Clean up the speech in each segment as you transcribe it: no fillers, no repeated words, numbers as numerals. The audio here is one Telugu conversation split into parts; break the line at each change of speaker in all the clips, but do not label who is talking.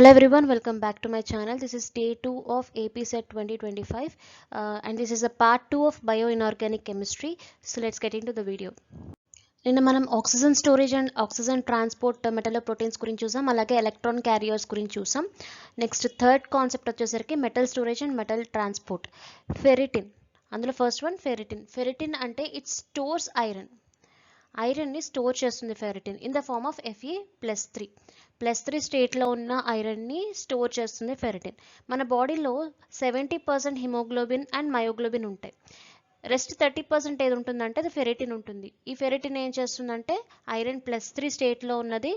Hello everyone, welcome back to my channel. This is day 2 of AP Set 2025 and this is a part 2 of bioinorganic chemistry. So let's get into the video. నిన్న మనం oxygen storage and oxygen transport metalloproteins గురించి చూసాం, అలాగే ఎలక్ట్రాన్ క్యారియర్స్ గురించి చూసాం. నెక్స్ట్ థర్డ్ కాన్సెప్ట్ వచ్చేసరికి metal storage and metal transport. Ferritin, అందులో ఫస్ట్ వన్ ఫెరిటిన్. ఫెరిటిన్ అంటే ఇట్ స్టోర్స్ ఐరన్ని స్టోర్ చేస్తుంది ferritin in the form of Fe+3 స్టేట్లో ఉన్న ఐరన్ని స్టోర్ చేస్తుంది ఫెరిటిన్. మన బాడీలో 70% హిమోగ్లోబిన్ అండ్ మయోగ్లోబిన్ ఉంటాయి. రెస్ట్ 30% ఏది ఉంటుందంటే అది ఫెరిటిన్ ఉంటుంది. ఈ ఫెరిటిన్ ఏం చేస్తుందంటే ఐరన్+3 స్టేట్లో ఉన్నది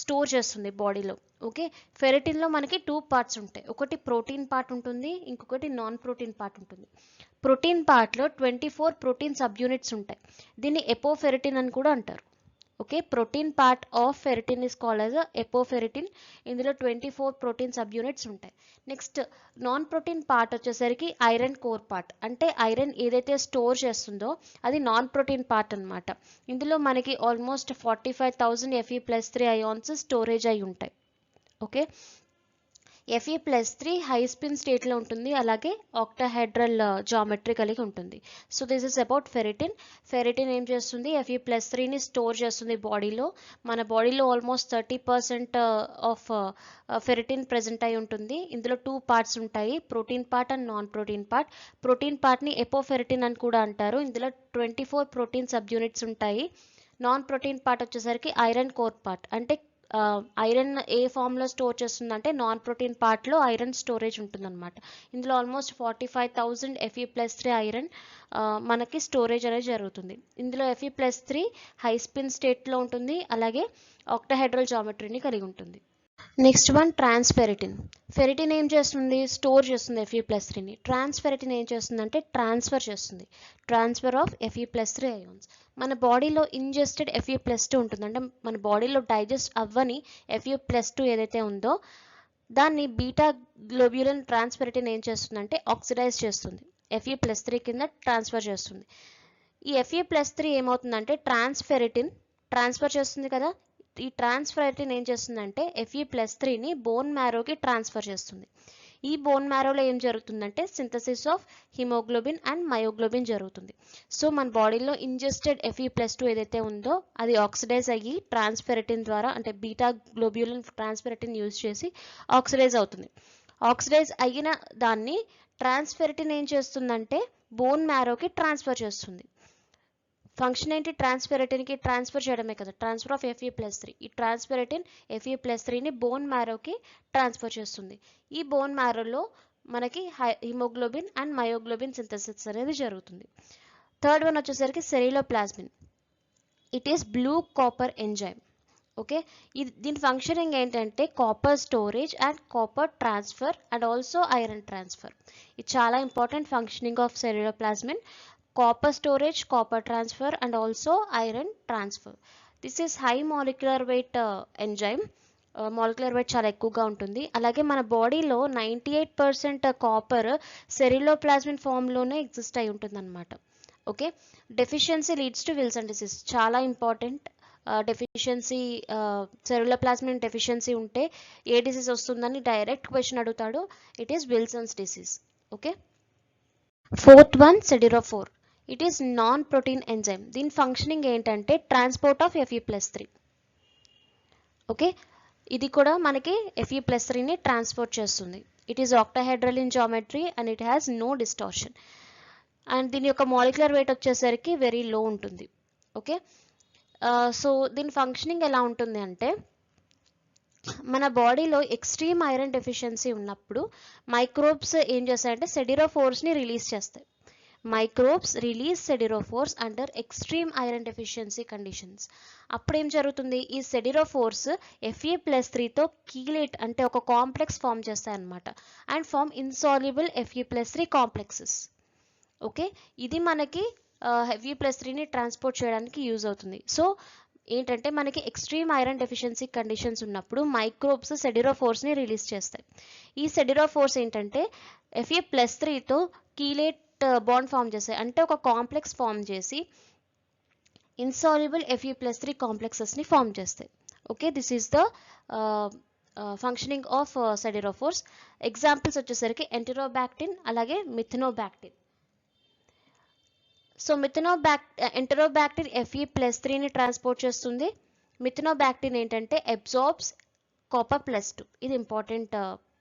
స్టోర్ చేస్తుంది బాడీలో. ఓకే, ఫెరిటిన్లో మనకి 2 పార్ట్స్ ఉంటాయి. ఒకటి ప్రోటీన్ పార్ట్ ఉంటుంది, ఇంకొకటి నాన్ ప్రోటీన్ పార్ట్ ఉంటుంది. ప్రోటీన్ పార్ట్లో 24 ప్రోటీన్ సబ్ యూనిట్స్ ఉంటాయి. దీన్ని ఎపోఫెరిటిన్ అని కూడా అంటారు. Okay, protein part of ferritin is called as apoferritin. ఇందులో 24 ప్రోటీన్ సబ్ యూనిట్స్ ఉంటాయి. నెక్స్ట్ నాన్ ప్రోటీన్ పార్ట్ వచ్చేసరికి ఐరన్ కోర్ పార్ట్. అంటే ఐరన్ ఏదైతే స్టోర్ చేస్తుందో అది నాన్ ప్రోటీన్ పార్ట్ అనమాట. ఇందులో మనకి ఆల్మోస్ట్ 45,000 Fe+3 అయాన్స్ స్టోరేజ్ అయి ఉంటాయి. ఓకే, Fe+3 హై స్పిన్ స్టేట్లో ఉంటుంది, అలాగే ఆక్టాహెడ్రల్ జామెట్రీ కలిగి ఉంటుంది. So this is about ferritin. Ferritin ఏం చేస్తుంది, Fe+3ని స్టోర్ చేస్తుంది బాడీలో. మన బాడీలో ఆల్మోస్ట్ 30% ఆఫ్ ఫెరిటిన్ ప్రెజెంట్ అయి ఉంటుంది. ఇందులో 2 పార్ట్స్ ఉంటాయి, protein part and non protein part. Protein పార్ట్ని ఎపోఫెరిటిన్ అని కూడా అంటారు. ఇందులో 24 ప్రోటీన్ సబ్ యూనిట్స్ ఉంటాయి. నాన్ ప్రోటీన్ పార్ట్ వచ్చేసరికి ఐరన్ కోర్ పార్ట్. అంటే ఐరన్ ఏ ఫామ్లో స్టోర్ చేస్తుందంటే నాన్ ప్రోటీన్ పార్ట్లో ఐరన్ స్టోరేజ్ ఉంటుందన్నమాట. ఇందులో ఆల్మోస్ట్ 45,000 Fe+3 ఐరన్ మనకి స్టోరేజ్ అనేది జరుగుతుంది. ఇందులో Fe+3 హై స్పిన్ స్టేట్లో ఉంటుంది, అలాగే ఆక్టాహెడ్రల్ జామెట్రీని కలిగి ఉంటుంది. Next one ట్రాన్స్ఫెరిటిన్. ఫెరిటిన్ ఏం చేస్తుంది, స్టోర్ చేస్తుంది Fe+3ని. ట్రాన్స్ఫెరిటిన్ ఏం చేస్తుందంటే ట్రాన్స్ఫర్ చేస్తుంది, ట్రాన్స్ఫర్ ఆఫ్ Fe+3 అయాన్స్. మన బాడీలో ఇంజెస్టెడ్ Fe+2 ఉంటుంది. అంటే మన బాడీలో డైజెస్ట్ అవ్వని Fe+2 ఏదైతే ఉందో దాన్ని బీటా గ్లోబ్యులిన్ ట్రాన్స్ఫెరిటిన్ ఏం చేస్తుందంటే ఆక్సిడైజ్ చేస్తుంది, Fe+3 కింద ట్రాన్స్ఫర్ చేస్తుంది. ఈ Fe+3 ఏమవుతుందంటే ట్రాన్స్ఫెరిటిన్ ట్రాన్స్ఫర్ చేస్తుంది కదా, ఈ ట్రాన్స్ఫెరిటిన్ ఏం చేస్తుందంటే Fe+3ని బోన్ మ్యారోకి ట్రాన్స్ఫర్ చేస్తుంది. ఈ బోన్ మ్యారోలో ఏం జరుగుతుందంటే synthesis of haemoglobin and myoglobin జరుగుతుంది. సో మన బాడీలో ఇంజెస్టెడ్ Fe+2 ఏదైతే ఉందో అది ఆక్సిడైజ్ అయ్యి ట్రాన్స్ఫెరిటిన్ ద్వారా, అంటే బీటా గ్లోబ్యులిన్ ట్రాన్స్ఫెరిటిన్ యూజ్ చేసి ఆక్సిడైజ్ అవుతుంది. ఆక్సిడైజ్ అయిన దాన్ని ట్రాన్స్ఫెరిటిన్ ఏం చేస్తుందంటే బోన్ మ్యారోకి ట్రాన్స్ఫర్ చేస్తుంది. ఫంక్షన్ ఏంటి, ట్రాన్స్ఫెరిటిన్కి ట్రాన్స్ఫర్ చేయడమే కదా, ట్రాన్స్ఫర్ ఆఫ్ Fe+3. ఈ ట్రాన్స్ఫెరిటిన్ Fe+3ని బోన్ మ్యారోకి ట్రాన్స్ఫర్ చేస్తుంది. ఈ బోన్ మ్యారోలో మనకి హిమోగ్లోబిన్ అండ్ మయోగ్లోబిన్ సింథసిస్ అనేది జరుగుతుంది. థర్డ్ వన్ వచ్చేసరికి ceruloplasmin. It is blue copper enzyme. Okay, దీని ఫంక్షనింగ్ ఏంటంటే copper storage and copper transfer and also iron transfer. ఇది చాలా important functioning of ceruloplasmin. Copper storage, copper transfer and also iron transfer. This is high molecular weight enzyme. Molecular weight చాలా ఎక్కువగా ఉంటుంది. అలాగే మన బాడీలో 98% కాపర్ సెరిలోప్లాస్మిన్ ఫామ్లోనే ఎగ్జిస్ట్ అయి ఉంటుంది అనమాట. Okay, deficiency leads to Wilson disease. చాలా ఇంపార్టెంట్. డెఫిషియన్సీ సెరిలోప్లాస్మిన్ డెఫిషియన్సీ ఉంటే ఏ డిసీజ్ వస్తుందని డైరెక్ట్ క్వశ్చన్ అడుగుతాడు. It is Wilson's disease. Okay, fourth one siderophore. It is non protein enzyme. దీని ఫంక్షనింగ్ ఏంటంటే ట్రాన్స్పోర్ట్ ఆఫ్ Fe+3. ఓకే, ఇది కూడా మనకి Fe+3ని ట్రాన్స్పోర్ట్ చేస్తుంది. It is octahedral in geometry and it has no distortion. And దీని యొక్క మాలిక్యులర్ వెయిట్ వచ్చేసరికి వెరీ లో ఉంటుంది. ఓకే, సో దీని ఫంక్షనింగ్ ఎలా ఉంటుంది అంటే మన బాడీలో ఎక్స్ట్రీమ్ ఐరన్ డెఫిషియన్సీ ఉన్నప్పుడు మైక్రోబ్స్ ఏం చేస్తాయంటే సెడిరోఫోర్స్ని రిలీజ్ చేస్తాయి. Microbes release siderophores under extreme iron deficiency conditions. అప్పుడు ఏం జరుగుతుంది, ఈ సెడిరోఫోర్స్ Fe+3తో కీలేట్ అంటే ఒక కాంప్లెక్స్ ఫామ్ చేస్తాయన్నమాట and form insoluble Fe+3 complexes. Okay, ఇది మనకి Fe+3ని ట్రాన్స్పోర్ట్ చేయడానికి యూజ్ అవుతుంది. సో ఏంటంటే మనకి ఎక్స్ట్రీమ్ ఐరన్ డెఫిషియన్సీ కండిషన్స్ ఉన్నప్పుడు మైక్రోబ్స్ సెడిరోఫోర్స్ని రిలీజ్ చేస్తాయి. ఈ సెడిరోఫోర్స్ ఏంటంటే Fe+3తో కీలేట్ బాండ్ ఫామ్ చేస్తాయి, అంటే ఒక కాంప్లెక్స్ ఫామ్ చేసి ఇన్సాల్యుబుల్ Fe+3 కాంప్లెక్సెస్ని ఫామ్ చేస్తాయి. Okay, this is the functioning of siderophores. Examples వచ్చేసరికి ఎంటెరోబాక్టిన్ అలాగే మిథనోబాక్టిన్. సో ఎంటెరోబాక్టిన్ Fe+3ని ట్రాన్స్పోర్ట్ చేస్తుంది. మిథనోబాక్టిన్ ఏంటంటే అబ్జార్బ్స్ copper+2. ఇది important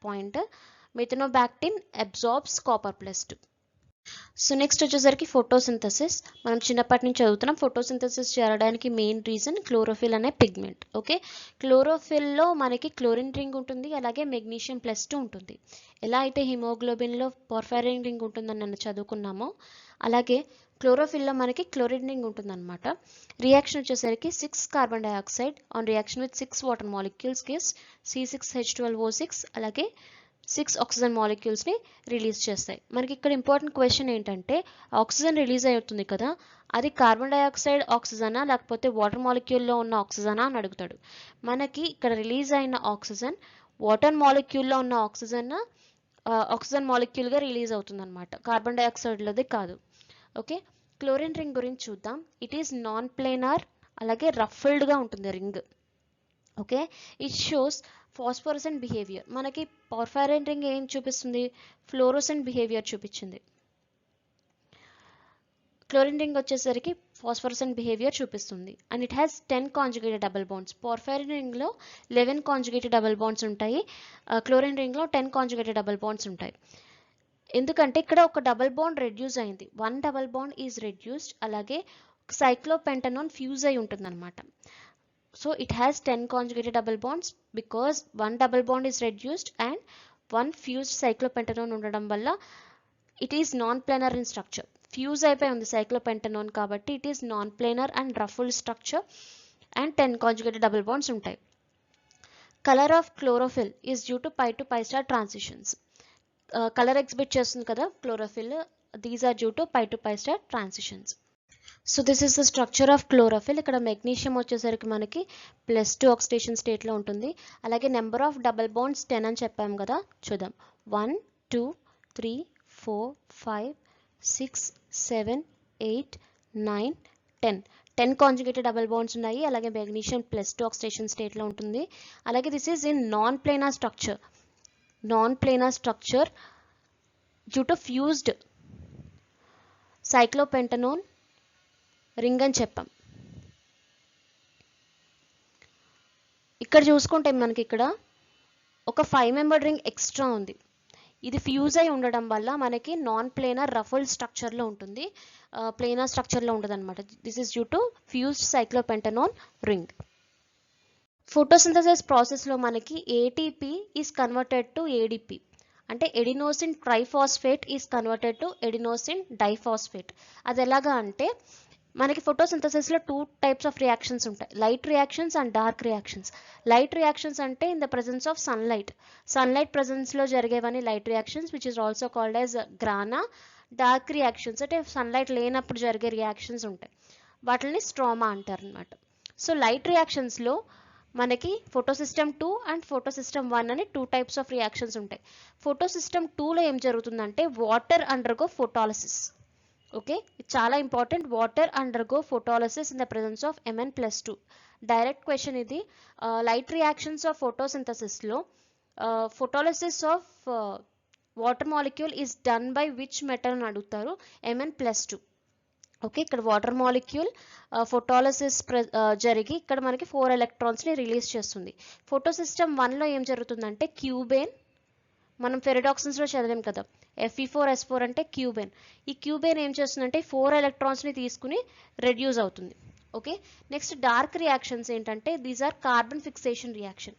point. Methanobactin absorbs copper+2. So next వచ్చేసరికి ఫోటోసింథసిస్. మనం చిన్నప్పటి నుంచి చదువుతున్నాం. ఫోటోసింథసిస్ చేయడానికి మెయిన్ రీజన్ క్లోరోఫిల్ అనే పిగ్మెంట్. ఓకే, క్లోరోఫిల్లో మనకి క్లోరిన్ రింగ్ ఉంటుంది, అలాగే మెగ్నీషియం+2 ఉంటుంది. ఎలా అయితే హిమోగ్లోబిన్లో పోర్ఫైరిన్ రింగ్ ఉంటుందని నన్ను చదువుకున్నామో, అలాగే క్లోరోఫిల్లో మనకి క్లోరిన్ రింగ్ ఉంటుందన్నమాట. రియాక్షన్ వచ్చేసరికి 6 carbon dioxide on reaction with 6 water molecules gives C6H12O6 అలాగే 6 ఆక్సిజన్ మాలిక్యూల్స్ని రిలీజ్ చేస్తాయి. మనకి ఇక్కడ ఇంపార్టెంట్ క్వశ్చన్ ఏంటంటే, ఆక్సిజన్ రిలీజ్ అవుతుంది కదా, అది కార్బన్ డైఆక్సైడ్ ఆక్సిజనా లేకపోతే వాటర్ మాలిక్యూల్లో ఉన్న ఆక్సిజనా అని అడుగుతాడు. మనకి ఇక్కడ రిలీజ్ అయిన ఆక్సిజన్ వాటర్ మాలిక్యూల్లో ఉన్న ఆక్సిజన్ మాలిక్యూల్గా రిలీజ్ అవుతుంది అనమాట, కార్బన్ డైఆక్సైడ్లోది కాదు. ఓకే, క్లోరిన్ రింగ్ గురించి చూద్దాం. ఇట్ ఈస్ నాన్ ప్లేనార్ అలాగే రఫ్ఫుల్డ్గా ఉంటుంది ring. Okay, it shows phosphorescent behaviour. మనకి పోర్ఫైరిన్ రింగ్ ఏం చూపిస్తుంది? ఫ్లోరోసెంట్ బిహేవియర్ చూపించింది. క్లోరిన్ రింగ్ వచ్చేసరికి ఫాస్ఫోరసెంట్ బిహేవియర్ చూపిస్తుంది. And it has 10 conjugated double bonds. Porphyrin రింగ్లో 11 కాంజుగేటెడ్ డబుల్ బాండ్స్ ఉంటాయి, క్లోరిన్ రింగ్లో 10 కాంజుగేటెడ్ డబుల్ బాండ్స్ ఉంటాయి. ఎందుకంటే ఇక్కడ ఒక డబుల్ బాండ్ రెడ్యూస్ అయింది, 1 డబుల్ బాండ్ ఈజ్ రెడ్యూస్డ్, అలాగే సైక్లోపెంటనోన్ ఫ్యూజ్ అయి ఉంటుంది అనమాట. So it has 10 conjugated double bonds because 1 double bond is reduced and 1 fused cyclopentanone ఉండడం వల్ల it is non-planar in structure. Fuse అయిపోయి ఉంది cyclopentanone కాబట్టి it is non-planar and ruffled structure and 10 conjugated double bonds ఉంటాయి. Color of chlorophyll is due to pi to pi star transitions. Color exhibit చేస్తుంది కదా chlorophyll, these are due to pi to pi star transitions. So this is the structure of chlorophyll. ఇక్కడ మెగ్నీషియం వచ్చేసరికి మనకి +2 ఆక్సిడేషన్ స్టేట్లో ఉంటుంది. అలాగే నెంబర్ ఆఫ్ డబల్ బాండ్స్ 10 అని చెప్పాము కదా, చూద్దాం. 1 2 3 4 5 6 7 8 9 10 కాంజుగేటెడ్ డబల్ బాండ్స్ ఉన్నాయి. అలాగే మెగ్నీషియం +2 ఆక్సిడేషన్ స్టేట్లో ఉంటుంది. అలాగే this is in non planar structure due to fused cyclopentanone ring అని చెప్పాం. ఇక్కడ చూసుకుంటే మనకి ఇక్కడ ఒక 5 మెంబర్ రింగ్ ఎక్స్ట్రా ఉంది. ఇది ఫ్యూజ్ అయి ఉండడం వల్ల మనకి నాన్ ప్లేనర్ రఫల్డ్ స్ట్రక్చర్లో ఉంటుంది, ప్లేనర్ స్ట్రక్చర్లో ఉంటుంది అనమాట. This is due to fused cyclopentanone ring. Photosynthesis ప్రాసెస్లో మనకి ATP is converted to ADP, అంటే adenosine triphosphate is converted to adenosine diphosphate. అది ఎలాగా అంటే, మనకి ఫోటోసింథసిస్లో 2 టైప్స్ ఆఫ్ రియాక్షన్స్ ఉంటాయి, light reactions and dark reactions. Light reactions అంటే in the presence of sunlight ప్రెజెన్స్లో జరిగేవని light reactions, which is also called as grana. Dark reactions అంటే సన్లైట్ లేనప్పుడు జరిగే రియాక్షన్స్ ఉంటాయి, వాటిని స్ట్రోమా అంటారు అనమాట. సో లైట్ రియాక్షన్స్లో మనకి ఫోటోసిస్టమ్ 2 అండ్ ఫోటోసిస్టమ్ 1 అని 2 టైప్స్ ఆఫ్ రియాక్షన్స్ ఉంటాయి. ఫోటోసిస్టమ్ 2లో ఏం జరుగుతుందంటే వాటర్ అండర్గో ఫోటాలిసిస్. ఓకే, ఇది చాలా important. Water undergo photolysis in the presence of Mn+2. Direct question ఇది. లైట్ రియాక్షన్స్ ఆఫ్ ఫోటోసింథసిస్లో photolysis of water molecule is done by which metal అని అడుగుతారు, Mn+2. ఓకే, ఇక్కడ వాటర్ మాలిక్యూల్ ఫోటాలిసిస్ జరిగి ఇక్కడ మనకి 4 ఎలక్ట్రాన్స్ని రిలీజ్ చేస్తుంది. ఫోటోసిస్టమ్ 1లో ఏం జరుగుతుందంటే క్యూబేన్, మనం ఫెరిడాక్సిన్స్లో చదివాం కదా, Fe4S4 అంటే క్యూబేన్. ఈ క్యూబేన్ ఏం చేస్తుందంటే 4 ఎలక్ట్రాన్స్ని తీసుకుని రెడ్యూస్ అవుతుంది. ఓకే, నెక్స్ట్ డార్క్ రియాక్షన్స్ ఏంటంటే these are carbon fixation reaction.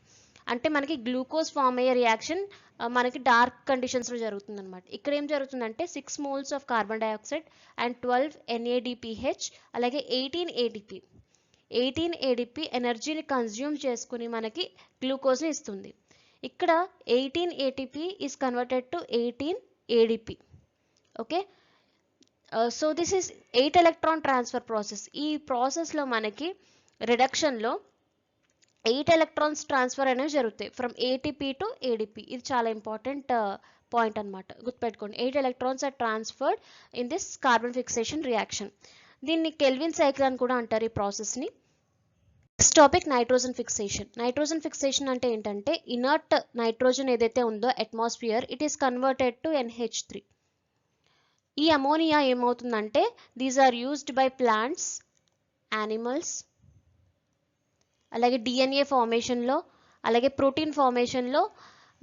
అంటే మనకి గ్లూకోజ్ ఫామ్ అయ్యే రియాక్షన్ మనకి డార్క్ కండిషన్స్లో జరుగుతుంది అనమాట. ఇక్కడ ఏం జరుగుతుందంటే 6 moles of carbon dioxide and 12 NADPH అలాగే 18 ADP ఎనర్జీని కన్జ్యూమ్ చేసుకుని మనకి గ్లూకోజ్ని ఇస్తుంది. ఇక్కడ 18 ATP is converted to 18 ADP. Okay, so this is 8 electron transfer process. ఈ ప్రాసెస్లో మనకి రిడక్షన్లో 8 ఎలక్ట్రాన్స్ ట్రాన్స్ఫర్ అనేవి జరుగుతాయి ఫ్రమ్ ATP టు ADP. ఇది చాలా ఇంపార్టెంట్ పాయింట్ అనమాట, గుర్తుపెట్టుకోండి. 8 electrons are transferred in this carbon fixation reaction. దీన్ని కెల్విన్ సైకిల్ అని కూడా అంటారు ఈ ప్రాసెస్ని. Next topic nitrogen fixation. Nitrogen fixation అంటే ఏంటంటే ఇనర్ట్ నైట్రోజన్ ఏదైతే ఉందో atmosphere it is converted to NH3. ఈ అమోనియా ఏమవుతుందంటే these are used by plants, animals, అలాగే DNA ఫార్మేషన్లో, అలాగే ప్రోటీన్ ఫార్మేషన్లో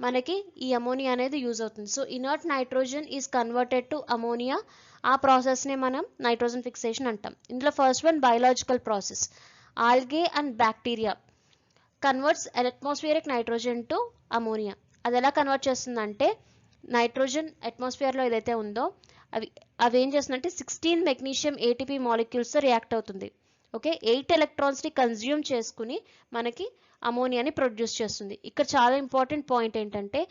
మనకి ఈ అమోనియా అనేది యూజ్ అవుతుంది. So inert nitrogen is converted to ammonia. ఆ ప్రాసెస్నే మనం నైట్రోజన్ ఫిక్సేషన్ అంటాం. ఇందులో first one biological process. Algae and bacteria converts atmospheric nitrogen to ammonia. అది ఎలా కన్వర్ట్ చేస్తుందంటే నైట్రోజన్ అట్మాస్ఫియర్లో ఏదైతే ఉందో అవి ఏం చేస్తుందంటే 16 మెగ్నీషియం ATP మాలిక్యూల్స్తో రియాక్ట్ అవుతుంది. ఓకే, 8 ఎలక్ట్రాన్స్ని కన్జ్యూమ్ చేసుకుని మనకి అమోనియాని ప్రొడ్యూస్ చేస్తుంది. ఇక్కడ చాలా ఇంపార్టెంట్ పాయింట్ ఏంటంటే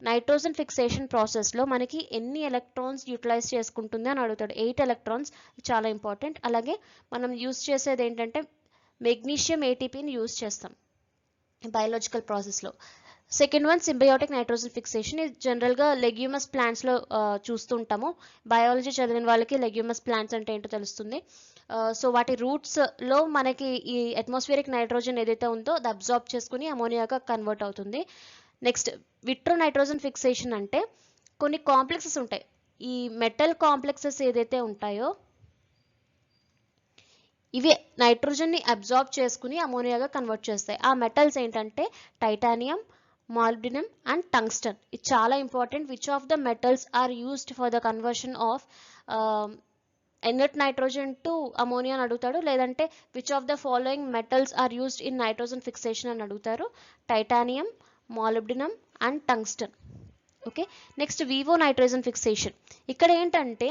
నైట్రోజన్ ఫిక్సేషన్ ప్రాసెస్లో మనకి ఎన్ని ఎలక్ట్రాన్స్ యూటిలైజ్ చేసుకుంటుంది అని అడుగుతాడు. 8 ఎలక్ట్రాన్స్, చాలా ఇంపార్టెంట్. అలాగే మనం యూజ్ చేసేది ఏంటంటే మెగ్నీషియం ATPని యూజ్ చేస్తాం బయాలజికల్ ప్రాసెస్లో. Second one symbiotic nitrogen fixation. ఇది జనరల్గా లెగ్యూమస్ ప్లాంట్స్లో చూస్తూ ఉంటాము. బయాలజీ చదివిన వాళ్ళకి లెగ్యూమస్ ప్లాంట్స్ అంటే ఏంటో తెలుస్తుంది. సో వాటి రూట్స్లో మనకి ఈ అట్మాస్ఫియరిక్ నైట్రోజన్ ఏదైతే ఉందో అది అబ్జార్బ్ చేసుకుని అమోనియాగా కన్వర్ట్ అవుతుంది. నెక్స్ట్ విట్రో నైట్రోజన్ ఫిక్సేషన్ అంటే కొన్ని కాంప్లెక్సెస్ ఉంటాయి. ఈ మెటల్ కాంప్లెక్సెస్ ఏదైతే ఉంటాయో ఇవి నైట్రోజన్ని అబ్జార్బ్ చేసుకుని అమోనియాగా కన్వర్ట్ చేస్తాయి. ఆ మెటల్స్ ఏంటంటే టైటానియం, మాలిబ్డినం అండ్ టంగ్స్టన్. ఇది చాలా important. Which of the metals are used for the conversion of inert nitrogen to ammonia అని అడుగుతాడు. లేదంటే which of the following metals are used in nitrogen fixation అని అడుగుతారు. Titanium, molybdenum and tungsten. Okay, next vivo nitrogen fixation. ఇక్కడ ఏంటంటే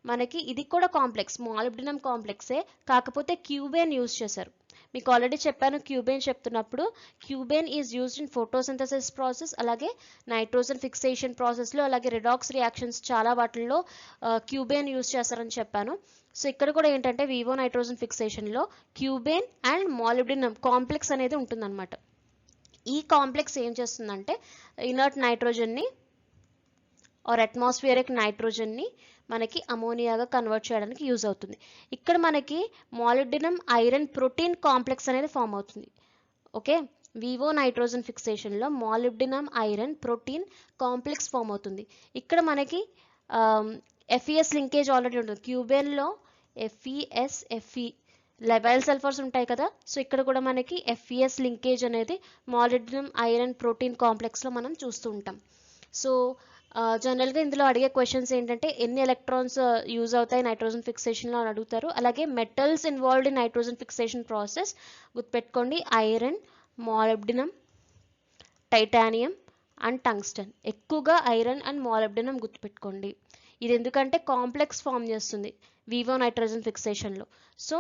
మనకి ఇది కూడా కాంప్లెక్స్, మాలిబ్డినం కాంప్లెక్సే, కాకపోతే క్యూబేన్ యూజ్ చేశారు. మీకు ఆల్రెడీ చెప్పాను క్యూబేన్ చెప్తున్నప్పుడు. Cubane is used in photosynthesis process, అలాగే నైట్రోజన్ ఫిక్సేషన్ ప్రాసెస్లో, అలాగే రిడాక్స్ రియాక్షన్స్ చాలా వాటిల్లో క్యూబేన్ యూజ్ చేస్తారని చెప్పాను. సో ఇక్కడ కూడా ఏంటంటే వివో నైట్రోజన్ ఫిక్సేషన్లో క్యూబేన్ అండ్ మాలిబ్డినం కాంప్లెక్స్ అనేది ఉంటుందన్నమాట. ఈ కాంప్లెక్స్ ఏం చేస్తుందంటే ఇనర్ట్ నైట్రోజన్ని ఆర్ అట్మాస్ఫియరిక్ నైట్రోజన్ని మనకి అమోనియాగా కన్వర్ట్ చేయడానికి యూజ్ అవుతుంది. ఇక్కడ మనకి మాలిబ్డినం ఐరన్ ప్రోటీన్ కాంప్లెక్స్ అనేది ఫామ్ అవుతుంది. ఓకే, వివో నైట్రోజన్ ఫిక్సేషన్లో molybdenum iron protein complex form అవుతుంది. ఇక్కడ మనకి FeS లింకేజ్ ఆల్రెడీ ఉంటుంది. క్యూబేన్లో FeS, Fe లెబైల్ సల్ఫర్స్ ఉంటాయి కదా. సో ఇక్కడ కూడా మనకి FeS లింకేజ్ అనేది మాలిబ్డినం ఐరన్ ప్రోటీన్ కాంప్లెక్స్లో మనం చూస్తూ ఉంటాం. సో జనరల్గా ఇందులో అడిగే క్వశ్చన్స్ ఏంటంటే ఎన్ని ఎలక్ట్రాన్స్ యూజ్ అవుతాయి నైట్రోజన్ ఫిక్సేషన్లో అని అడుగుతారు. అలాగే metals involved in nitrogen fixation process గుర్తుపెట్టుకోండి. Iron, molybdenum, titanium and tungsten. ఎక్కువగా ఐరన్ అండ్ మాలిబ్డినం గుర్తుపెట్టుకోండి. ఇది ఎందుకంటే కాంప్లెక్స్ ఫామ్ చేస్తుంది వివో నైట్రోజన్ ఫిక్సేషన్లో. So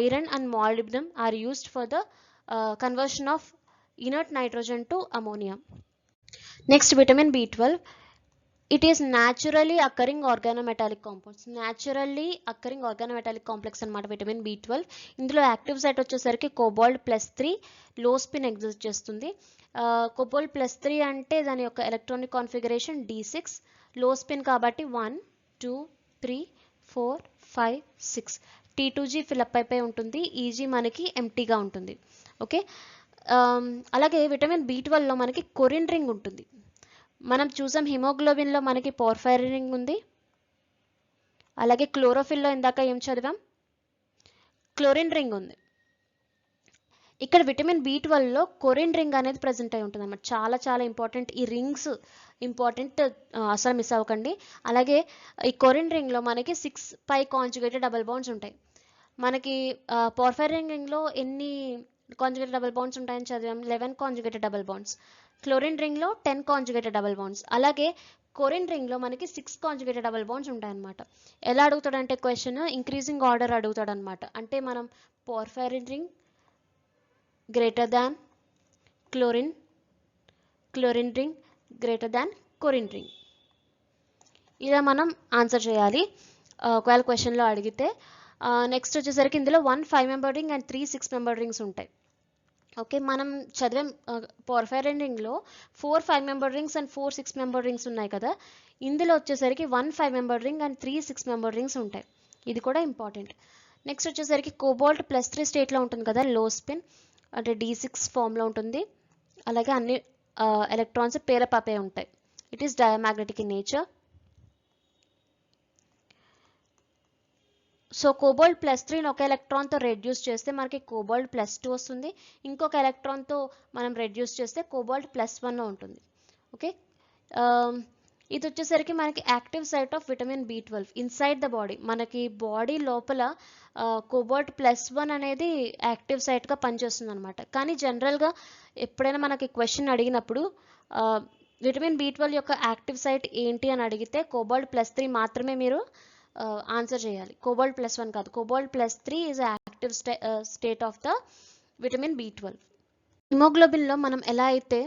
iron and molybdenum are used for the conversion of inert nitrogen to ammonia. Next vitamin B12. It is naturally occurring organometallic compounds. Naturally occurring organometallic complex అన్నమాట విటమిన్ B12. ఇందులో యాక్టివ్ సైట్ వచ్చేసరికి కోబాల్ట్+3 లో స్పిన్ ఎగ్జిస్ట్ చేస్తుంది. కోబాల్ట్+3 అంటే దాని యొక్క ఎలక్ట్రానిక్ కాన్ఫిగరేషన్ D6, లో స్పిన్ కాబట్టి 1, 2, 3, 4, 5, 6. T2G ఫిలప్ అయిపోయి ఉంటుంది. EG మనకి ఎంటీగా ఉంటుంది. ఓకే, అలాగే విటమిన్ B12లో మనకి కొరిన్ రింగ్ ఉంటుంది. మనం చూసాం హిమోగ్లోబిన్లో మనకి పోర్ఫైరిన్ రింగ్ ఉంది. అలాగే క్లోరోఫిల్లో ఇందాక ఏం చదివాం, క్లోరిన్ రింగ్ ఉంది. ఇక్కడ విటమిన్ B12లో కొరిన్ రింగ్ అనేది ప్రజెంట్ అయి ఉంటుంది అన్నమాట. చాలా చాలా ఇంపార్టెంట్. ఈ రింగ్స్ ఇంపార్టెంట్, అసలు మిస్ అవ్వకండి. అలాగే ఈ కొరిన్ రింగ్లో మనకి 6 పై కాంజుగేటెడ్ డబుల్ బాండ్స్ ఉంటాయి. మనకి పోర్ఫైరిన్ రింగ్లో ఎన్ని కాంజుగేటెడ్ డబుల్ బాండ్స్ ఉంటాయని చదివాం, 11 కాంజుగేటెడ్ డబుల్ బాండ్స్. క్లోరిన్ రింగ్లో 10 కాంజుగేటెడ్ డబుల్ బాండ్స్. అలాగే కొరిన్ రింగ్లో మనకి 6 కాంజుగేటెడ్ డబుల్ బాండ్స్ ఉంటాయన్నమాట. ఎలా అడుగుతాడంటే క్వశ్చన్ ఇంక్రీజింగ్ ఆర్డర్ అడుగుతాడనమాట. అంటే మనం porphyrin ring greater than chlorine, chlorine ring greater than corrin ring, ఇలా మనం ఆన్సర్ చేయాలి ఒకవేళ క్వశ్చన్లో అడిగితే. నెక్స్ట్ వచ్చేసరికి ఇందులో 1 5 member ring and 3 6 member rings ఉంటాయి. ఓకే, మనం చదివాం పోర్ఫైరిన్ రింగ్లో 4 5 member rings and 4 6 member rings ఉన్నాయి కదా. ఇందులో వచ్చేసరికి 1 5 member ring and 3 6 member rings ఉంటాయి. ఇది కూడా ఇంపార్టెంట్. నెక్స్ట్ వచ్చేసరికి కోబాల్ట్+3 స్టేట్లో ఉంటుంది కదా, లో స్పిన్. అంటే D6 ఫామ్లో ఉంటుంది. అలాగే అన్ని ఎలక్ట్రాన్స్ పేరప్ అప్ అయి ఉంటాయి. It is diamagnetic in nature. So cobalt +3ని ఒక ఎలక్ట్రాన్తో రెడ్యూస్ చేస్తే మనకి కోబాల్ట్ +2 వస్తుంది. ఇంకొక ఎలక్ట్రాన్తో మనం రెడ్యూస్ చేస్తే కోబాల్ట్ +1 ఉంటుంది. ఓకే, ఇది వచ్చేసరికి మనకి active site of vitamin B12 inside the body. మనకి బాడీ లోపల కోబాల్ట్ +1 అనేది యాక్టివ్ సైట్గా పనిచేస్తుంది అనమాట. కానీ జనరల్గా ఎప్పుడైనా మనకి క్వశ్చన్ అడిగినప్పుడు విటమిన్ B12 యొక్క యాక్టివ్ సైట్ ఏంటి అని అడిగితే కోబాల్ట్ +3 మాత్రమే మీరు ఆన్సర్ చేయాలి. కోబాల్ట్ +1 కాదు. Cobalt +3 is active state of the vitamin B12. హిమోగ్లోబిన్లో మనం ఎలా అయితే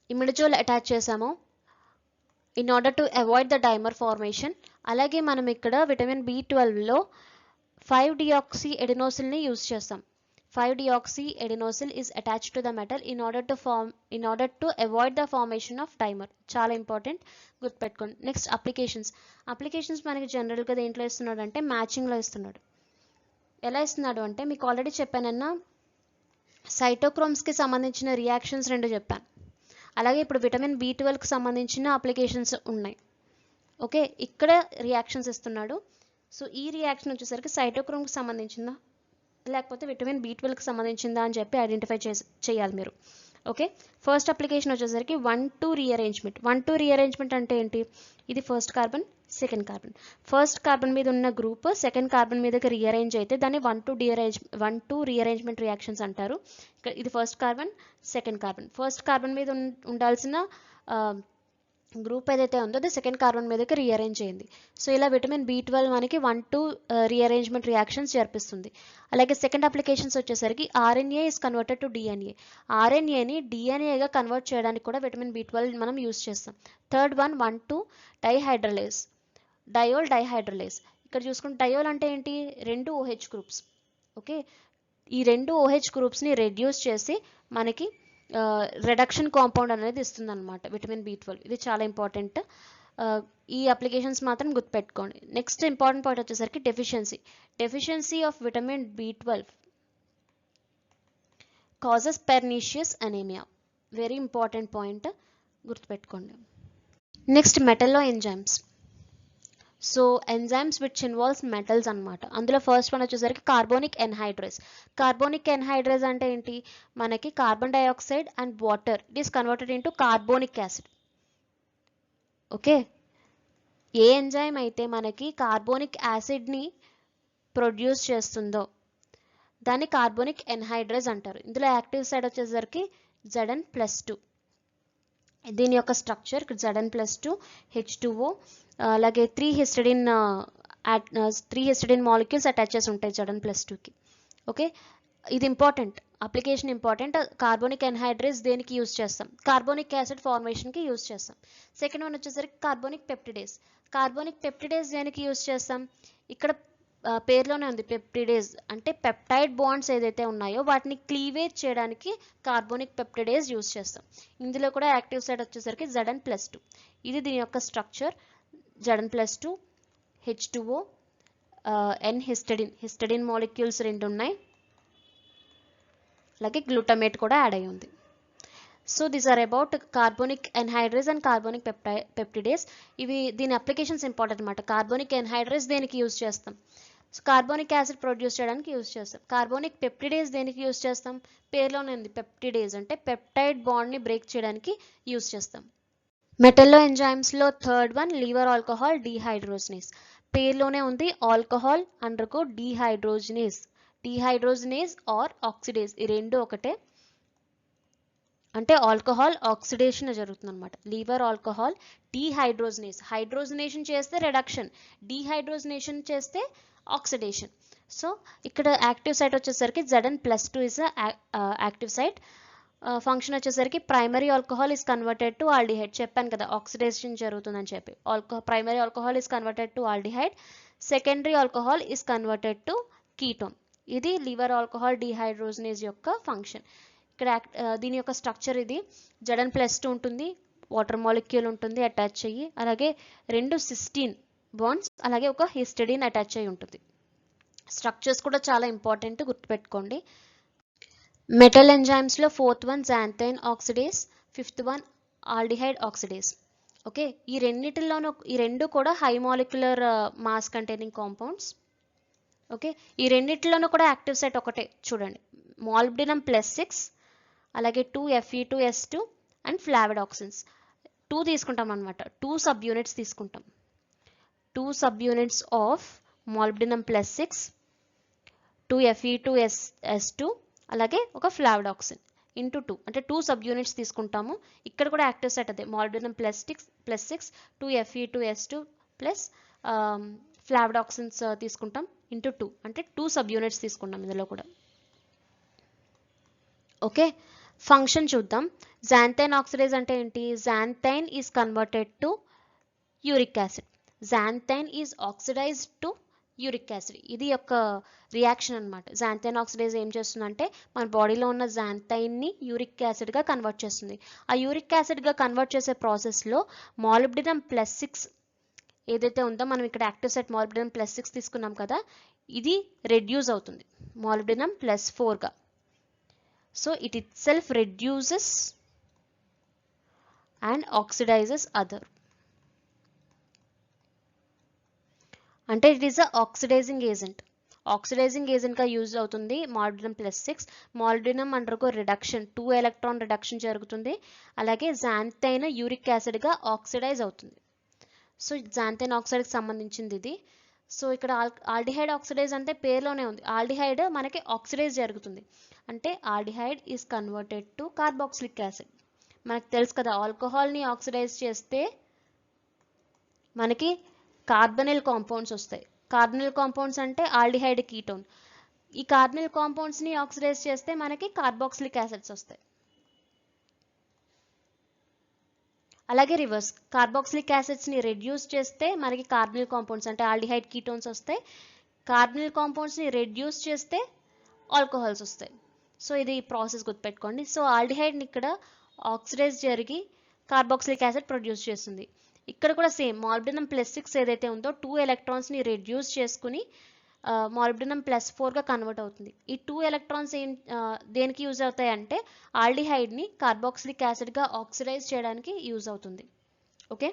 ఇమిడజోల్ అటాచ్ చేసామో in order to avoid the dimer formation, అలాగే మనం ఇక్కడ విటమిన్ B12లో 5-deoxyadenosine ని యూజ్ చేస్తాం. 5-deoxyadenosine is attached to the metal in order to avoid the formation of dimer. చాలా ఇంపార్టెంట్, గుర్తుపెట్టుకోండి. నెక్స్ట్ అప్లికేషన్స్ మనకి జనరల్గా దేంట్లో ఇస్తున్నాడు అంటే మ్యాచింగ్లో ఇస్తున్నాడు. ఎలా ఇస్తున్నాడు అంటే మీకు ఆల్రెడీ చెప్పానన్నా సైటోక్రోమ్స్కి సంబంధించిన రియాక్షన్స్ 2 చెప్పాను. అలాగే ఇప్పుడు విటమిన్ B12కి సంబంధించిన అప్లికేషన్స్ ఉన్నాయి. ఓకే, ఇక్కడ రియాక్షన్స్ ఇస్తున్నాడు. సో ఈ రియాక్షన్ వచ్చేసరికి సైటోక్రోమ్కి సంబంధించిందా లేకపోతే విటమిన్ B12కి సంబంధించిందా అని చెప్పి ఐడెంటిఫై చేయాలి మీరు. ఓకే, ఫస్ట్ అప్లికేషన్ వచ్చేసరికి 1,2 రీఅరేంజ్మెంట్. 1,2 రీఅరేంజ్మెంట్ అంటే ఏంటి? ఇది first carbon, second carbon. First carbon మీద ఉన్న గ్రూప్ సెకండ్ కార్బన్ మీదకి రీఅరేంజ్ అయితే దాన్ని 1,2 రీఅరేంజ్మెంట్ రియాక్షన్స్ అంటారు. ఇది first carbon, second carbon. First carbon మీద ఉండాల్సిన గ్రూప్ ఏదైతే ఉందో అది సెకండ్ కార్బన్ మీదకి రీఅరేంజ్ అయింది. సో ఇలా విటమిన్ B12 మనకి 1,2 రీఅరేంజ్మెంట్ రియాక్షన్స్ జరిపిస్తుంది. అలాగే సెకండ్ అప్లికేషన్స్ వచ్చేసరికి RNA is converted to DNA. RNAని DNAగా కన్వర్ట్ చేయడానికి కూడా విటమిన్ B12 మనం యూస్ చేస్తాం. Third one 1,2 dehydrase, diol dehydrase. ఇక్కడ చూసుకుంటే డయోల్ అంటే ఏంటి? 2 OH గ్రూప్స్. ఓకే, ఈ 2 OH గ్రూప్స్ని రెడ్యూస్ చేసి మనకి రెడక్షన్ కాంపౌండ్ అనేది ఇస్తుంది అనమాట విటమిన్ B12. ఇది చాలా ఇంపార్టెంట్. ఈ అప్లికేషన్స్ మాత్రం గుర్తుపెట్టుకోండి. నెక్స్ట్ ఇంపార్టెంట్ పాయింట్ వచ్చేసరికి deficiency of vitamin B12 causes pernicious anaemia. Very important point, గుర్తుపెట్టుకోండి. నెక్స్ట్ మెటల్లో enzymes. So enzymes which involves metals అనమాట. అందులో ఫస్ట్ వన్ వచ్చేసరికి కార్బోనిక్ ఎన్హైడ్రేస్. కార్బోనిక్ ఎన్హైడ్రేస్ అంటే ఏంటి? మనకి carbon dioxide and water it is converted into carbonic acid. Okay, ఏ ఎంజైమ్ అయితే మనకి కార్బోనిక్ యాసిడ్ని ప్రొడ్యూస్ చేస్తుందో దాన్ని కార్బోనిక్ ఎన్హైడ్రేస్ అంటారు. ఇందులో యాక్టివ్ సైడ్ వచ్చేసరికి Zn+2. దీని యొక్క స్ట్రక్చర్ Zn+2 H2O, అలాగే 3 హిస్టిడిన్ మాలిక్యూల్స్ అటాచ్ చేసి ఉంటాయి Zn+2కి. ఓకే, ఇది important, application important. Carbonic anhydrase దేనికి యూజ్ చేస్తాం? కార్బోనిక్ యాసిడ్ ఫార్మేషన్కి యూజ్ చేస్తాం. సెకండ్ వన్ వచ్చేసరికి కార్బోనిక్ పెప్టిడేస్. కార్బోనిక్ పెప్టిడేస్ దేనికి యూజ్ చేస్తాం? ఇక్కడ పేర్లోనే ఉంది పెప్టిడేస్ అంటే పెప్టైడ్ బాండ్స్ ఏదైతే ఉన్నాయో వాటిని క్లీవేజ్ చేయడానికి కార్బోనిక్ పెప్టిడేస్ యూజ్ చేస్తాం. ఇందులో కూడా యాక్టివ్ సైడ్ వచ్చేసరికి Zn+2. ఇది దీని యొక్క structure. Zn+2 H2O, N histidine molecules 2 ఉన్నాయి. అలాగే గ్లూటమేట్ కూడా యాడ్ అయి ఉంది. So these are about carbonic anhydrase and carbonic peptidase. దీని అప్లికేషన్స్ ఇంపార్టెంట్ అనమాట. కార్బోనిక్ ఎన్హైడ్రేస్ దేనికి యూజ్ చేస్తాం? కార్బోనిక్ యాసిడ్ ప్రొడ్యూస్ చేయడానికి యూజ్ చేస్తాం. కార్బోనిక్ పెప్టిడేస్ దేనికి యూజ్ చేస్తాం? పేర్లోనే ఉంది పెప్టిడేస్ అంటే పెప్టైడ్ బాండ్ని బ్రేక్ చేయడానికి యూజ్ చేస్తాం. మెటల్లో ఎంజైమ్స్లో third one liver alcohol dehydrogenase. పేర్లోనే ఉంది alcohol undergo dehydrogenase or oxidase. ఈ రెండు ఒకటే, అంటే ఆల్కహాల్ ఆక్సిడేషన్ జరుగుతుంది అనమాట. లివర్ ఆల్కహాల్ డీహైడ్రోజినేస్, హైడ్రోజినేషన్ చేస్తే రెడక్షన్, డీహైడ్రోజినేషన్ చేస్తే ఆక్సిడేషన్. సో ఇక్కడ యాక్టివ్ సైట్ వచ్చేసరికి Zn+2 is active site. Function వచ్చేసరికి primary alcohol is converted to aldehyde. చెప్పాను కదా ఆక్సిడేషన్ జరుగుతుందని చెప్పి. Primary alcohol is converted to aldehyde, secondary alcohol is converted to ketone. ఇది లివర్ ఆల్కహాల్ డీహైడ్రోజినేస్ యొక్క ఫంక్షన్. ఇక్కడ దీని యొక్క స్ట్రక్చర్ ఇది Zn+2 ఉంటుంది, వాటర్ మాలిక్యూల్ ఉంటుంది అటాచ్ అయ్యి, అలాగే 2 సిస్టీన్ బాండ్స్, అలాగే ఒక హిస్టిడిన్ అటాచ్ అయ్యి ఉంటుంది. స్ట్రక్చర్స్ కూడా చాలా ఇంపార్టెంట్, గుర్తుపెట్టుకోండి. మెటల్ ఎంజైమ్స్లో fourth one xanthine oxidase, fifth one aldehyde oxidase. Okay, ఈ రెండు కూడా high molecular mass containing compounds. Okay, ఈ రెండిట్లోనూ కూడా యాక్టివ్ సైట్ ఒకటే చూడండి, మాలిబ్డినం +6, అలాగే 2Fe2S2 అండ్ ఫ్లావిడాక్సిన్స్ 2 తీసుకుంటాం అనమాట. 2 సబ్ యూనిట్స్ తీసుకుంటాం. 2 sub units of molybdenum +6, 2Fe2S2 అలాగే ఒక ఫ్లావిడాక్సిన్ ఇంటూ 2 అంటే 2 సబ్ యూనిట్స్ తీసుకుంటాము. ఇక్కడ కూడా యాక్టివ్ సైట్ అదే మాలిబ్డినం +6 2Fe2S2 ప్లస్ ఫ్లావిడాక్సిన్స్ తీసుకుంటాం ఇంటూ 2 అంటే 2 సబ్ యూనిట్స్ తీసుకుంటాం ఇందులో కూడా. ఓకే, ఫంక్షన్ చూద్దాం. xanthine ఆక్సిడేజ్ అంటే ఏంటి? xanthine is converted to uric acid. xanthine is oxidized to uric acid. ఇది యొక్క రియాక్షన్ అనమాట. xanthine ఆక్సిడేజ్ ఏం చేస్తుందంటే మన బాడీలో ఉన్న xanthine యూరిక్ యాసిడ్గా కన్వర్ట్ చేస్తుంది. ఆ యూరిక్ యాసిడ్గా కన్వర్ట్ చేసే ప్రాసెస్లో మాలిబ్డినం +6 ఏదైతే ఉందో, మనం ఇక్కడ యాక్టివ్ సైట్ మాలిబ్డినం +6 తీసుకున్నాం కదా, ఇది రెడ్యూస్ అవుతుంది మాలిబ్డినం +4గా. So it it self reduces and oxidises other. అంటే it is a oxidising agent. Oxidising ఏజెంట్గా యూజ్ అవుతుంది molybdenum +6. Molybdenum undergo reduction, 2 electron reduction జరుగుతుంది. అలాగే xanthine యూరిక్ యాసిడ్గా ఆక్సిడైజ్ అవుతుంది. సో xanthine ఆక్సైడ్కి సంబంధించింది ఇది. సో ఇక్కడ ఆల్డిహైడ్ ఆక్సిడైజ్ అంటే పేరులోనే ఉంది. ఆల్డిహైడ్ మనకి ఆక్సిడైజ్ జరుగుతుంది అంటే aldehyde is converted to carboxylic acid. మనకు తెలుసు కదా, ఆల్కహాల్ని ఆక్సిడైజ్ చేస్తే మనకి కార్బనిల్ కాంపౌండ్స్ వస్తాయి. కార్బనిల్ కాంపౌండ్స్ అంటే ఆల్డిహైడ్ కీటోన్. ఈ కార్బనిల్ కాంపౌండ్స్ని ఆక్సిడైజ్ చేస్తే మనకి కార్బాక్సిలిక్ యాసిడ్స్ వస్తాయి. అలాగే రివర్స్, కార్బాక్సిలిక్ యాసిడ్స్ని రెడ్యూస్ చేస్తే మనకి కార్బనిల్ కాంపౌండ్స్ అంటే ఆల్డిహైడ్ కీటోన్స్ వస్తాయి. కార్బనిల్ కాంపౌండ్స్ని రెడ్యూస్ చేస్తే ఆల్కహాల్స్ వస్తాయి. సో ఇది ప్రాసెస్ గుర్తుపెట్టుకోండి. సో ఆల్డిహైడ్ని ఇక్కడ ఆక్సిడైజ్ జరిగి కార్బాక్సిలిక్ యాసిడ్ ప్రొడ్యూస్ చేస్తుంది. ఇక్కడ కూడా సేమ్ మాలిబ్డినం +6 ఏదైతే ఉందో 2 ఎలక్ట్రాన్స్ని రెడ్యూస్ చేసుకుని మాలిబ్డినం +4గా కన్వర్ట్ అవుతుంది. ఈ 2 ఎలక్ట్రాన్స్ దేనికి యూజ్ అవుతాయి అంటే ఆల్డిహైడ్ని కార్బాక్సిలిక్ యాసిడ్గా ఆక్సిడైజ్ చేయడానికి యూజ్ అవుతుంది. ఓకే,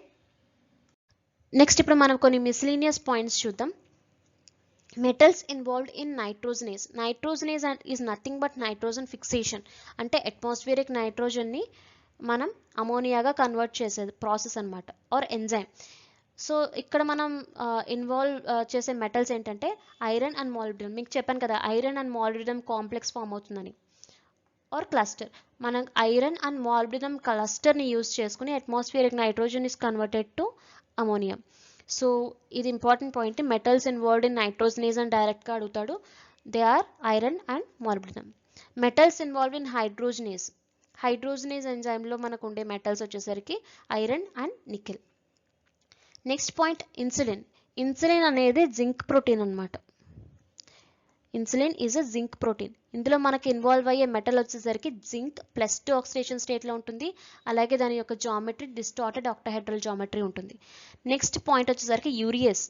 నెక్స్ట్ ఇప్పుడు మనం కొన్ని మిస్లీనియస్ పాయింట్స్ చూద్దాం. Metals involved in nitrogenase. Nitrogenase is nothing but nitrogen fixation. అంటే అట్మాస్ఫియరిక్ నైట్రోజన్ని మనం అమోనియాగా కన్వర్ట్ చేసేది ప్రాసెస్ అనమాట, ఆర్ ఎంజైమ్. సో ఇక్కడ మనం ఇన్వాల్వ్ చేసే మెటల్స్ ఏంటంటే ఐరన్ అండ్ మాలిబ్డినం. మీకు చెప్పాను కదా, iron and molybdenum complex form అవుతుందని, ఆర్ క్లస్టర్. మనం ఐరన్ అండ్ మాలిబ్డినం క్లస్టర్ని యూజ్ చేసుకుని atmospheric nitrogen is converted to ammonium. So ఇది important point. Metals involved in nitrogenase అని డైరెక్ట్గా అడుగుతాడు. They are iron and molybdenum. Metals involved in hydrogenase. Hydrogenase ఎంజైమ్లో మనకు ఉండే మెటల్స్ వచ్చేసరికి iron and nickel. Next point insulin. Insulin అనేది జింక్ ప్రోటీన్ అనమాట. Insulin is a zinc protein. ఇందులో మనకి ఇన్వాల్వ్ అయ్యే మెటల్ వచ్చేసరికి జింక్ +2 ఆక్సిడేషన్ స్టేట్లో ఉంటుంది. అలాగే దాని యొక్క జామెట్రీ డిస్టార్టెడ్ ఆక్టాహెడ్రల్ జామెట్రీ ఉంటుంది. నెక్స్ట్ పాయింట్ వచ్చేసరికి యూరియేస్.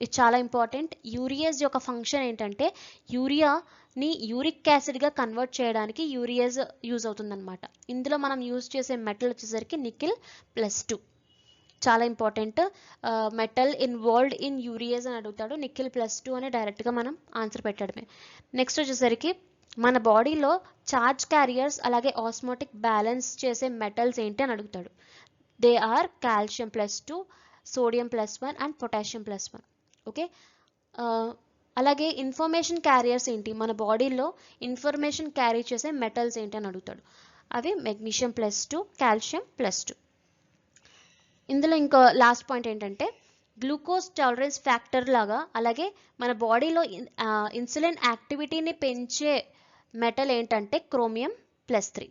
ఇది చాలా ఇంపార్టెంట్. యూరియేస్ యొక్క ఫంక్షన్ ఏంటంటే యూరియాని యూరిక్ యాసిడ్గా కన్వర్ట్ చేయడానికి యూరియేస్ యూజ్ అవుతుందన్నమాట. ఇందులో మనం యూజ్ చేసే మెటల్ వచ్చేసరికి నికెల్ +2. చాలా ఇంపార్టెంట్. మెటల్ ఇన్వాల్వ్డ్ ఇన్ యూరియేస్ అని అడుగుతాడు, నికెల్ +2 అని డైరెక్ట్గా మనం ఆన్సర్ పెట్టడమే. నెక్స్ట్ వచ్చేసరికి మన బాడీలో చార్జ్ క్యారియర్స్ అలాగే ఆస్మోటిక్ బ్యాలెన్స్ చేసే మెటల్స్ ఏంటి అని అడుగుతాడు. They are calcium +2, sodium +1 and potassium +1. Okay, అలాగే ఇన్ఫర్మేషన్ క్యారియర్స్ ఏంటి, మన బాడీలో ఇన్ఫర్మేషన్ క్యారీ చేసే మెటల్స్ ఏంటి అని అడుగుతాడు. అవి మెగ్నీషియం +2, కాల్షియం +2. ఇందులో ఇంకో లాస్ట్ పాయింట్ ఏంటంటే గ్లూకోజ్ టాలరెన్స్ ఫ్యాక్టర్ లాగా అలాగే మన బాడీలో ఇన్సులిన్ యాక్టివిటీని పెంచే మెటల్ ఏంటంటే chromium +3.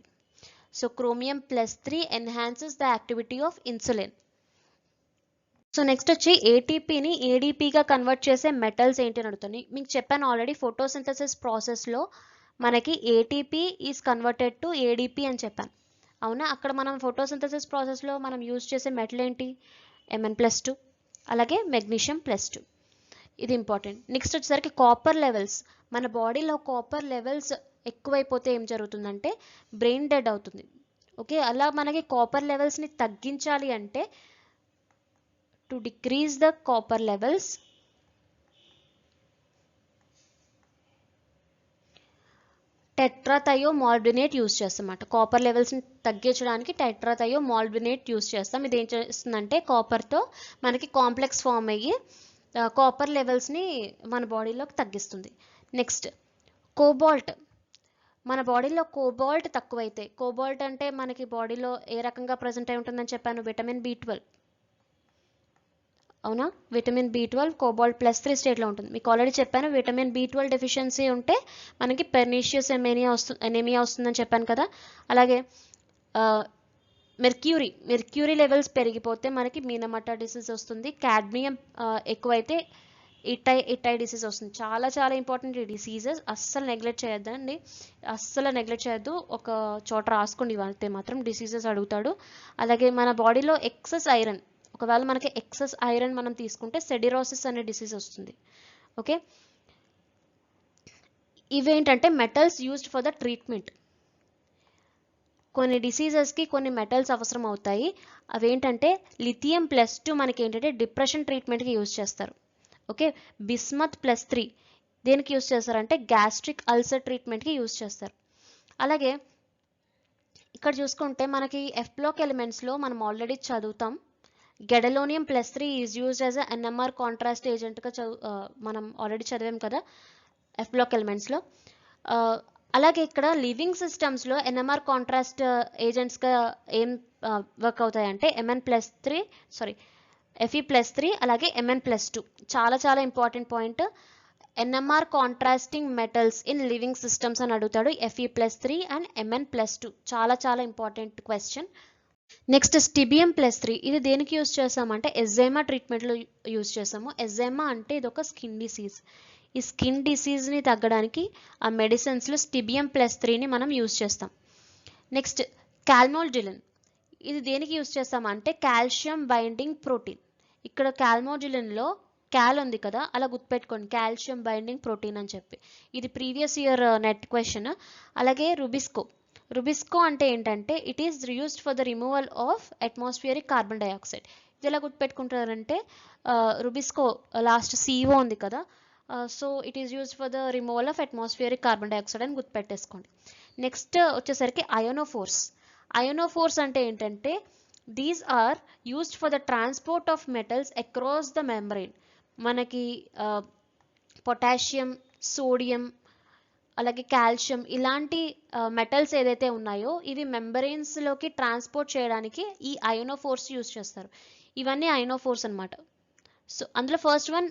So chromium +3 enhances the activity of insulin. So next వచ్చి ఏటీపీని ఏడీపీగా కన్వర్ట్ చేసే మెటల్స్ ఏంటి అని అడుగుతాను. మీకు చెప్పాను ఆల్రెడీ, ఫోటోసింథసిస్ ప్రాసెస్లో మనకి ATP is converted to ADP అని చెప్పాను, అవునా? అక్కడ మనం ఫోటోసింథసిస్ ప్రాసెస్లో మనం యూజ్ చేసే మెటల్ ఏంటి? Mn+2 అలాగే మెగ్నీషియం +2. ఇది ఇంపార్టెంట్. నెక్స్ట్ వచ్చేసరికి కాపర్ లెవెల్స్. మన బాడీలో కాపర్ లెవెల్స్ ఎక్కువైపోతే ఏం జరుగుతుందంటే బ్రెయిన్ డెడ్ అవుతుంది. ఓకే, అలా మనకి కాపర్ లెవెల్స్ని తగ్గించాలి అంటే to decrease the copper levels tetrathiomolybdate use చేస్తామన్నమాట. కాపర్ లెవెల్స్ని తగ్గించడానికి టెట్రాథయోమాల్బినేట్ యూస్ చేస్తాం. ఇది ఏం చేస్తుందంటే కాపర్తో మనకి కాంప్లెక్స్ ఫామ్ అయ్యి కాపర్ లెవెల్స్ని మన బాడీలోకి తగ్గిస్తుంది. Next cobalt. మన బాడీలో కోబాల్ట్ తక్కువైతే, కోబాల్ట్ అంటే మనకి బాడీలో ఏ రకంగా ప్రజెంట్ అయి ఉంటుందని చెప్పాను, విటమిన్ B12. అవునా, విటమిన్ B12 కోబాల్ట్ +3 స్టేట్లో ఉంటుంది. మీకు ఆల్రెడీ చెప్పాను విటమిన్ B12 డెఫిషియన్సీ ఉంటే మనకి పెర్నీషియస్ ఎనీమియా వస్తుందని చెప్పాను కదా. అలాగే మెర్క్యూరీ లెవెల్స్ పెరిగిపోతే మనకి మీనమటా డిసీజ్ వస్తుంది. కాడ్మియం ఎక్కువైతే ఇటై డిసీజ్ వస్తుంది. చాలా చాలా ఇంపార్టెంట్ ఈ డిసీజెస్, అస్సలు నెగ్లెక్ట్ చేయొద్దండి, అస్సలు నెగ్లెక్ట్ చేయొద్దు. ఒక చోట రాసుకోండి ఇవంతే మాత్రం, డిసీజెస్ అడుగుతాడు. అలాగే మన బాడీలో ఎక్సెస్ ఐరన్, ఒకవేళ మనకి ఎక్సెస్ ఐరన్ మనం తీసుకుంటే సెడిరోసిస్ అనే డిసీజ్ వస్తుంది. ఓకే, ఇవేంటంటే metals used for the treatment. కొన్ని డిసీజెస్కి కొన్ని మెటల్స్ అవసరం అవుతాయి. అవేంటంటే లిథియం +2 మనకి ఏంటంటే డిప్రెషన్ ట్రీట్మెంట్కి యూజ్ చేస్తారు. ఓకే, బిస్మత్ +3 దేనికి యూజ్ చేస్తారంటే గ్యాస్ట్రిక్ అల్సర్ ట్రీట్మెంట్కి యూజ్ చేస్తారు. అలాగే ఇక్కడ చూసుకుంటే మనకి F బ్లాక్ ఎలిమెంట్స్లో మనం ఆల్రెడీ చదువుతాం, gadolinium +3 is used as a NMR contrast ఏజెంట్గా మనం ఆల్రెడీ చదివాం కదా F బ్లాక్ ఎలిమెంట్స్లో. అలాగే ఇక్కడ లివింగ్ సిస్టమ్స్లో NMR కాంట్రాస్ట్ ఏజెంట్స్గా ఏం వర్క్ అవుతాయంటే Fe+3 అలాగే Mn+2. చాలా చాలా important point, NMR contrasting metals in living systems అని అడుగుతాడు. Fe+3 అండ్ Mn+2 చాలా చాలా ఇంపార్టెంట్ క్వశ్చన్. నెక్స్ట్ స్టిబియం +3, ఇది దేనికి యూజ్ చేస్తామంటే ఎగ్జైమా ట్రీట్మెంట్లో యూజ్ చేస్తాము. ఎగ్జైమా అంటే ఇది ఒక స్కిన్ డిసీజ్. ఈ స్కిన్ డిసీజ్ని తగ్గడానికి ఆ మెడిసిన్స్లో స్టిబియం +3ని మనం యూజ్ చేస్తాం. నెక్స్ట్ కాల్మోల్జిలిన్, ఇది దేనికి యూజ్ చేస్తామంటే కాల్షియం బైండింగ్ ప్రోటీన్. ఇక్కడ కాల్మోల్జిలిన్లో క్యాల్ ఉంది కదా, అలా గుర్తుపెట్టుకోండి, కాల్షియం బైండింగ్ ప్రోటీన్ అని చెప్పి. ఇది ప్రీవియస్ ఇయర్ నెట్ క్వశ్చన్. అలాగే రుబిస్కో అంటే ఏంటంటే it is used for the removal of atmospheric carbon dioxide. ఇది ఎలా గుర్తుపెట్టుకుంటారంటే రుబిస్కో లాస్ట్ CO ఉంది కదా, so it is used for the removal of atmospheric carbon dioxide అని గుర్తుపెట్టేసుకోండి. నెక్స్ట్ వచ్చేసరికి అయోనోఫోర్స్ అంటే ఏంటంటే these are used for the transport of metals across the membrane. మనకి పొటాషియం, సోడియం, అలాగే కాల్షియం ఇలాంటి మెటల్స్ ఏదైతే ఉన్నాయో ఇవి మెంబ్రెయిన్స్లోకి ట్రాన్స్పోర్ట్ చేయడానికి ఈ అయోనోఫోర్స్ యూజ్ చేస్తారు. ఇవన్నీ అయోనోఫోర్స్ అనమాట. సో అందులో first one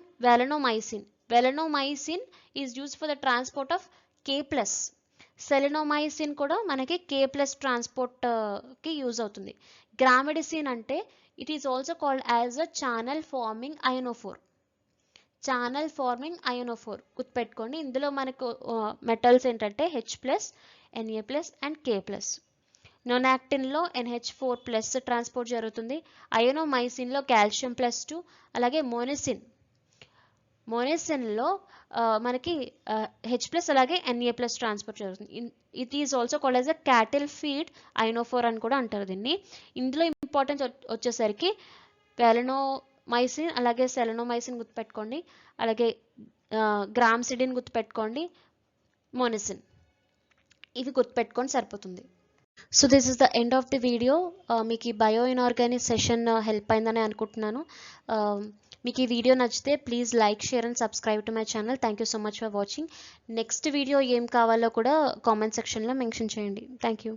valinomycin is used for the transport of K+. Salinomycin కూడా మనకి K+ ట్రాన్స్పోర్ట్కి యూజ్ అవుతుంది. గ్రామిడిసిన్ అంటే it is also called as a channel forming ionophore. గుర్తుపెట్టుకోండి. ఇందులో మనకు మెటల్స్ ఏంటంటే H+, Na+ అండ్ K+. నొనాక్టిన్లో NH4+ ట్రాన్స్పోర్ట్ జరుగుతుంది. అయోనోమైసిన్లో కాల్షియం +2. అలాగే మోనెసిన్లో మనకి H+ అలాగే Na+ ట్రాన్స్పోర్ట్ జరుగుతుంది. It is also called as a cattle feed ionophore అని కూడా అంటారు దీన్ని. ఇందులో ఇంపార్టెన్స్ వచ్చేసరికి వెలనోమైసిన్ అలాగే సెలనోమైసిన్ గుర్తుపెట్టుకోండి, అలాగే గ్రామ్సిడిన్ గుర్తుపెట్టుకోండి, మోనెసిన్ ఇవి గుర్తుపెట్టుకొని సరిపోతుంది. So this is the end of the video. మీకు ఈ బయో ఇన్ఆర్గానిక్ సెషన్ హెల్ప్ అయిందని అనుకుంటున్నాను. మీకు ఈ వీడియో నచ్చితే please like, share and subscribe to my channel. Thank you so much for watching. Next video ఏం కావాలో కూడా కామెంట్ సెక్షన్లో మెన్షన్ చేయండి. Thank you.